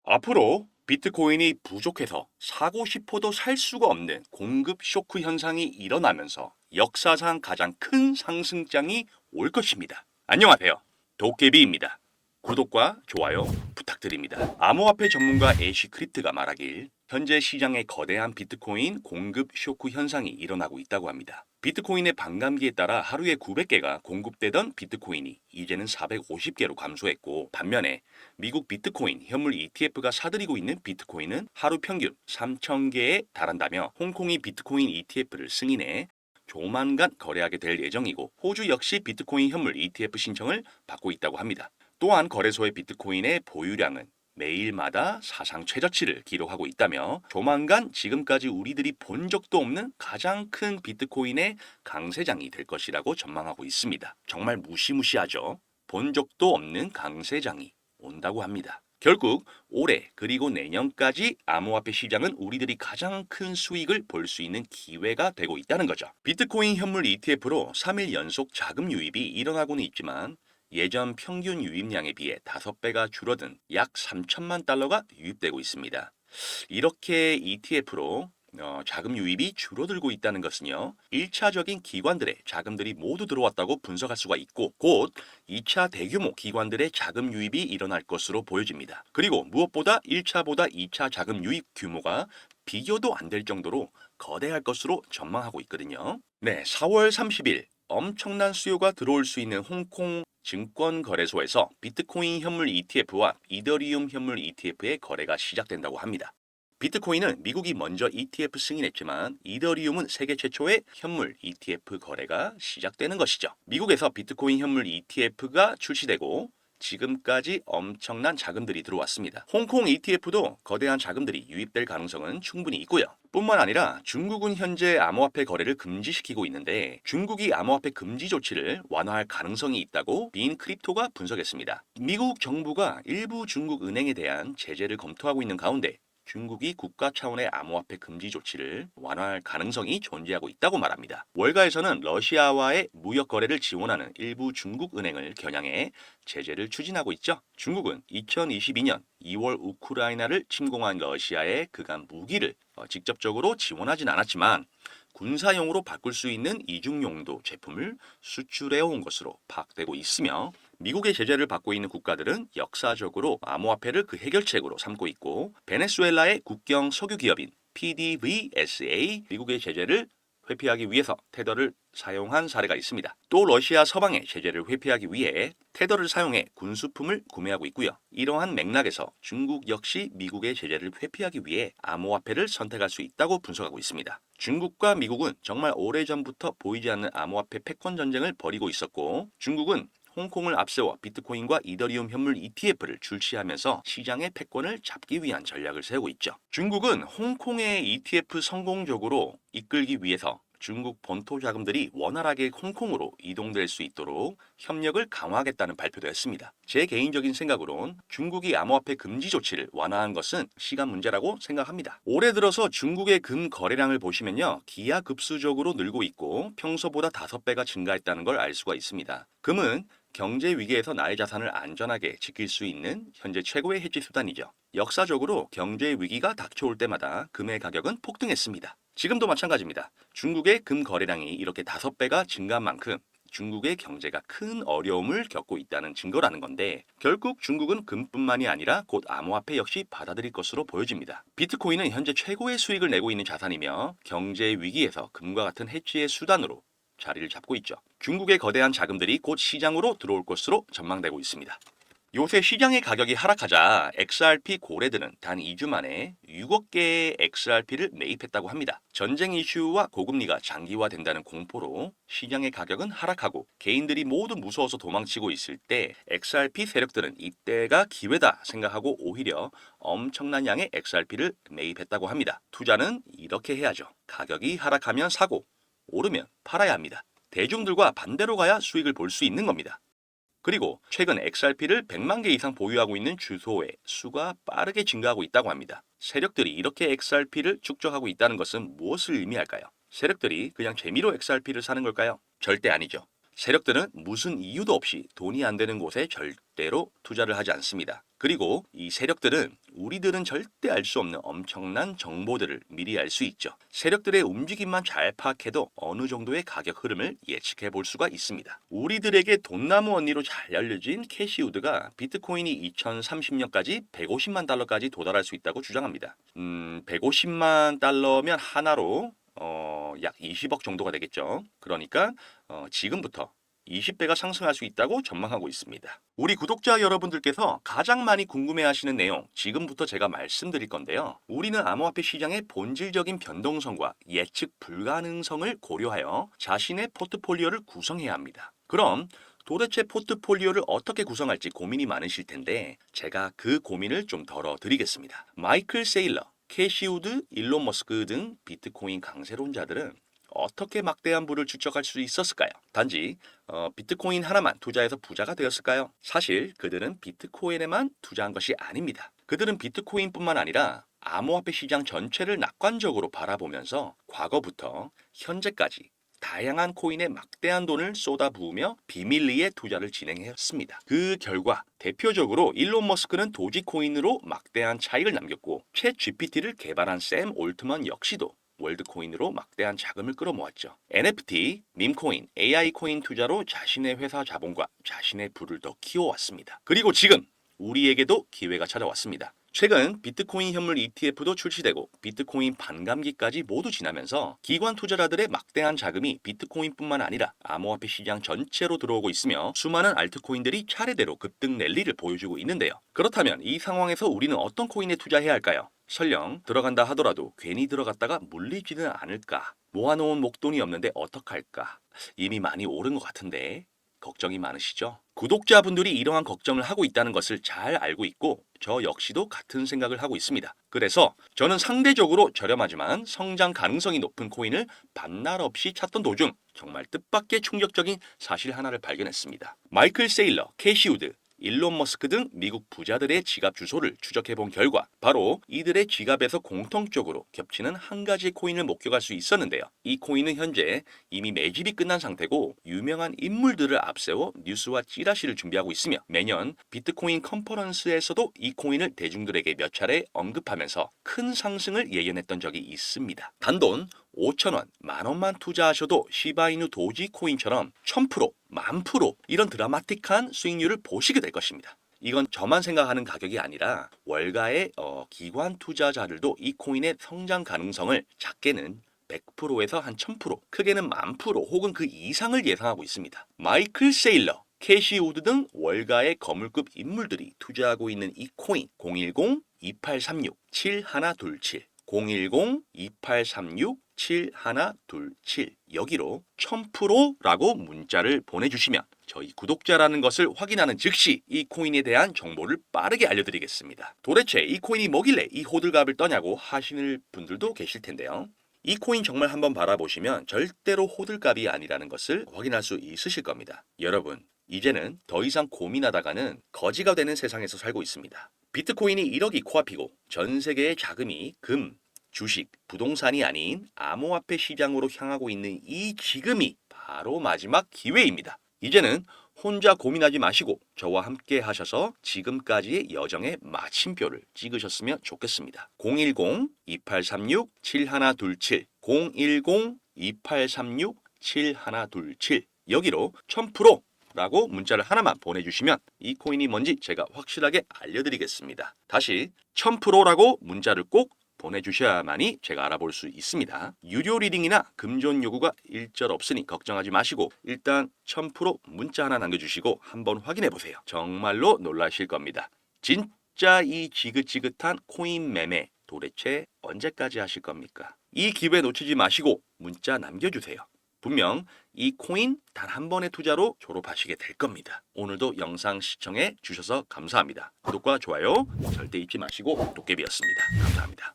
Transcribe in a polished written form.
앞으로 비트코인이 부족해서 사고 싶어도 살 수가 없는 공급 쇼크 현상이 일어나면서 역사상 가장 큰 상승장이 올 것입니다. 안녕하세요. 도깨비입니다. 구독과 좋아요 부탁드립니다. 암호화폐 전문가 애쉬 크립트가 말하길 현재 시장에 거대한 비트코인 공급 쇼크 현상이 일어나고 있다고 합니다. 비트코인의 반감기에 따라 하루에 900개가 공급되던 비트코인이 이제는 450개로 감소했고, 반면에 미국 비트코인 현물 ETF가 사들이고 있는 비트코인은 하루 평균 3,000개에 달한다며 홍콩이 비트코인 ETF를 승인해 조만간 거래하게 될 예정이고, 호주 역시 비트코인 현물 ETF 신청을 받고 있다고 합니다. 또한 거래소의 비트코인의 보유량은 매일마다 사상 최저치를 기록하고 있다며 조만간 지금까지 우리들이 본 적도 없는 가장 큰 비트코인의 강세장이 될 것이라고 전망하고 있습니다. 정말 무시무시하죠. 본 적도 없는 강세장이 온다고 합니다. 결국 올해 그리고 내년까지 암호화폐 시장은 우리들이 가장 큰 수익을 볼 수 있는 기회가 되고 있다는 거죠. 비트코인 현물 ETF로 3일 연속 자금 유입이 일어나고는 있지만 예전 평균 유입량에 비해 5배가 줄어든 약 3천만 달러가 유입되고 있습니다. 이렇게 ETF로 자금 유입이 줄어들고 있다는 것은요, 1차적인 기관들의 자금들이 모두 들어왔다고 분석할 수가 있고, 곧 2차 대규모 기관들의 자금 유입이 일어날 것으로 보여집니다. 그리고 무엇보다 1차보다 2차 자금 유입 규모가 비교도 안 될 정도로 거대할 것으로 전망하고 있거든요. 네, 4월 30일 엄청난 수요가 들어올 수 있는 홍콩 증권거래소에서 비트코인 현물 ETF와 이더리움 현물 ETF의 거래가 시작된다고 합니다. 비트코인은 미국이 먼저 ETF 승인했지만 이더리움은 세계 최초의 현물 ETF 거래가 시작되는 것이죠. 미국에서 비트코인 현물 ETF가 출시되고 지금까지 엄청난 자금들이 들어왔습니다. 홍콩 ETF도 거대한 자금들이 유입될 가능성은 충분히 있고요. 뿐만 아니라 중국은 현재 암호화폐 거래를 금지시키고 있는데, 중국이 암호화폐 금지 조치를 완화할 가능성이 있다고 빈 크립토가 분석했습니다. 미국 정부가 일부 중국 은행에 대한 제재를 검토하고 있는 가운데 중국이 국가 차원의 암호화폐 금지 조치를 완화할 가능성이 존재하고 있다고 말합니다. 월가에서는 러시아와의 무역 거래를 지원하는 일부 중국 은행을 겨냥해 제재를 추진하고 있죠. 중국은 2022년 2월 우크라이나를 침공한 러시아에 그간 무기를 직접적으로 지원하진 않았지만 군사용으로 바꿀 수 있는 이중용도 제품을 수출해 온 것으로 파악되고 있으며, 미국의 제재를 받고 있는 국가들은 역사적으로 암호화폐를 그 해결책으로 삼고 있고, 베네수엘라의 국경 석유 기업인 PDVSA 미국의 제재를 회피하기 위해서 테더를 사용한 사례가 있습니다. 또 러시아 서방의 제재를 회피하기 위해 테더를 사용해 군수품을 구매하고 있고요. 이러한 맥락에서 중국 역시 미국의 제재를 회피하기 위해 암호화폐를 선택할 수 있다고 분석하고 있습니다. 중국과 미국은 정말 오래전부터 보이지 않는 암호화폐 패권 전쟁을 벌이고 있었고, 중국은 홍콩을 앞세워 비트코인과 이더리움 현물 ETF를 출시하면서 시장의 패권을 잡기 위한 전략을 세우고 있죠. 중국은 홍콩의 ETF 성공적으로 이끌기 위해서 중국 본토 자금들이 원활하게 홍콩으로 이동될 수 있도록 협력을 강화하겠다는 발표도 했습니다. 제 개인적인 생각으론 중국이 암호화폐 금지 조치를 완화한 것은 시간 문제라고 생각합니다. 올해 들어서 중국의 금 거래량을 보시면요, 기하급수적으로 늘고 있고 평소보다 5배가 증가했다는 걸 알 수가 있습니다. 금은 경제 위기에서 나의 자산을 안전하게 지킬 수 있는 현재 최고의 해지 수단이죠. 역사적으로 경제 위기가 닥쳐올 때마다 금의 가격은 폭등했습니다. 지금도 마찬가지입니다. 중국의 금 거래량이 이렇게 5배가 증가한 만큼 중국의 경제가 큰 어려움을 겪고 있다는 증거라는 건데, 결국 중국은 금뿐만이 아니라 곧 암호화폐 역시 받아들일 것으로 보여집니다. 비트코인은 현재 최고의 수익을 내고 있는 자산이며 경제 위기에서 금과 같은 해지의 수단으로 자리를 잡고 있죠. 중국의 거대한 자금들이 곧 시장으로 들어올 것으로 전망되고 있습니다. 요새 시장의 가격이 하락하자 XRP 고래들은 단 2주 만에 6억 개의 XRP를 매입했다고 합니다. 전쟁 이슈와 고금리가 장기화된다는 공포로 시장의 가격은 하락하고 개인들이 모두 무서워서 도망치고 있을 때 XRP 세력들은 이때가 기회다 생각하고 오히려 엄청난 양의 XRP를 매입했다고 합니다. 투자는 이렇게 해야죠. 가격이 하락하면 사고, 오르면 팔아야 합니다. 대중들과 반대로 가야 수익을 볼 수 있는 겁니다. 그리고 최근 XRP를 100만 개 이상 보유하고 있는 주소의 수가 빠르게 증가하고 있다고 합니다. 세력들이 이렇게 XRP를 축적하고 있다는 것은 무엇을 의미할까요? 세력들이 그냥 재미로 XRP를 사는 걸까요? 절대 아니죠. 세력들은 무슨 이유도 없이 돈이 안 되는 곳에 절대로 투자를 하지 않습니다. 그리고 이 세력들은 우리들은 절대 알 수 없는 엄청난 정보들을 미리 알 수 있죠. 세력들의 움직임만 잘 파악해도 어느 정도의 가격 흐름을 예측해 볼 수가 있습니다. 우리들에게 돈나무 언니로 잘 알려진 캐시우드가 비트코인이 2030년까지 150만 달러까지 도달할 수 있다고 주장합니다. 150만 달러면 하나로 약 20억 정도가 되겠죠. 그러니까 지금부터 20배가 상승할 수 있다고 전망하고 있습니다. 우리 구독자 여러분들께서 가장 많이 궁금해하시는 내용 지금부터 제가 말씀드릴 건데요. 우리는 암호화폐 시장의 본질적인 변동성과 예측 불가능성을 고려하여 자신의 포트폴리오를 구성해야 합니다. 그럼 도대체 포트폴리오를 어떻게 구성할지 고민이 많으실 텐데 제가 그 고민을 좀 덜어드리겠습니다. 마이클 세일러, 캐시우드, 일론 머스크 등 비트코인 강세론자들은 어떻게 막대한 부를 축적할 수 있었을까요? 단지 비트코인 하나만 투자해서 부자가 되었을까요? 사실 그들은 비트코인에만 투자한 것이 아닙니다. 그들은 비트코인뿐만 아니라 암호화폐 시장 전체를 낙관적으로 바라보면서 과거부터 현재까지 다양한 코인에 막대한 돈을 쏟아부으며 비밀리에 투자를 진행했습니다. 그 결과 대표적으로 일론 머스크는 도지코인으로 막대한 차익을 남겼고 챗 GPT를 개발한 샘 올트먼 역시도 월드코인으로 막대한 자금을 끌어모았죠. NFT, 밈코인, AI 코인 투자로 자신의 회사 자본과 자신의 부를 더 키워왔습니다. 그리고 지금 우리에게도 기회가 찾아왔습니다. 최근 비트코인 현물 ETF도 출시되고 비트코인 반감기까지 모두 지나면서 기관 투자자들의 막대한 자금이 비트코인뿐만 아니라 암호화폐 시장 전체로 들어오고 있으며 수많은 알트코인들이 차례대로 급등 랠리를 보여주고 있는데요. 그렇다면 이 상황에서 우리는 어떤 코인에 투자해야 할까요? 설령 들어간다 하더라도 괜히 들어갔다가 물리지는 않을까? 모아놓은 목돈이 없는데 어떡할까? 이미 많이 오른 것 같은데 걱정이 많으시죠? 구독자분들이 이러한 걱정을 하고 있다는 것을 잘 알고 있고 저 역시도 같은 생각을 하고 있습니다. 그래서 저는 상대적으로 저렴하지만 성장 가능성이 높은 코인을 반날 없이 찾던 도중 정말 뜻밖의 충격적인 사실 하나를 발견했습니다. 마이클 세일러, 캐시우드, 일론 머스크 등 미국 부자들의 지갑 주소를 추적해본 결과 바로 이들의 지갑에서 공통적으로 겹치는 한 가지의 코인을 목격할 수 있었는데요. 이 코인은 현재 이미 매집이 끝난 상태고 유명한 인물들을 앞세워 뉴스와 찌라시를 준비하고 있으며 매년 비트코인 컨퍼런스에서도 이 코인을 대중들에게 몇 차례 언급하면서 큰 상승을 예견했던 적이 있습니다. 단돈 5,000원, 만원만 투자하셔도 시바이누 도지코인처럼 1000%, 10,000% 이런 드라마틱한 수익률을 보시게 될 것입니다. 이건 저만 생각하는 가격이 아니라 월가의 기관 투자자들도 이 코인의 성장 가능성을 작게는 100%에서 한 1000%, 크게는 10,000% 혹은 그 이상을 예상하고 있습니다. 마이클 세일러, 캐시우드 등 월가의 거물급 인물들이 투자하고 있는 이 코인 010-2836-7127 010-2836-7127 여기로 1000%라고 문자를 보내주시면 저희 구독자라는 것을 확인하는 즉시 이 코인에 대한 정보를 빠르게 알려드리겠습니다. 도대체 이 코인이 뭐길래 이 호들갑을 떠냐고 하시는 분들도 계실 텐데요. 이 코인 정말 한번 바라보시면 절대로 호들갑이 아니라는 것을 확인할 수 있으실 겁니다. 여러분, 이제는 더 이상 고민하다가는 거지가 되는 세상에서 살고 있습니다. 비트코인이 1억이 코앞이고 전 세계의 자금이 금, 주식, 부동산이 아닌 암호화폐 시장으로 향하고 있는 이 지금이 바로 마지막 기회입니다. 이제는 혼자 고민하지 마시고 저와 함께 하셔서 지금까지의 여정의 마침표를 찍으셨으면 좋겠습니다. 010-2836-7127 010-2836-7127 여기로 1000% 라고 문자를 하나만 보내주시면 이 코인이 뭔지 제가 확실하게 알려드리겠습니다. 다시 1000%라고 문자를 꼭 보내주셔야만이 제가 알아볼 수 있습니다. 유료 리딩이나 금전 요구가 일절 없으니 걱정하지 마시고 일단 1000% 문자 하나 남겨주시고 한번 확인해보세요. 정말로 놀라실 겁니다. 진짜 이 지긋지긋한 코인 매매 도대체 언제까지 하실 겁니까? 이 기회 놓치지 마시고 문자 남겨주세요. 분명 이 코인 단 한 번의 투자로 졸업하시게 될 겁니다. 오늘도 영상 시청해 주셔서 감사합니다. 구독과 좋아요 절대 잊지 마시고 도깨비였습니다. 감사합니다.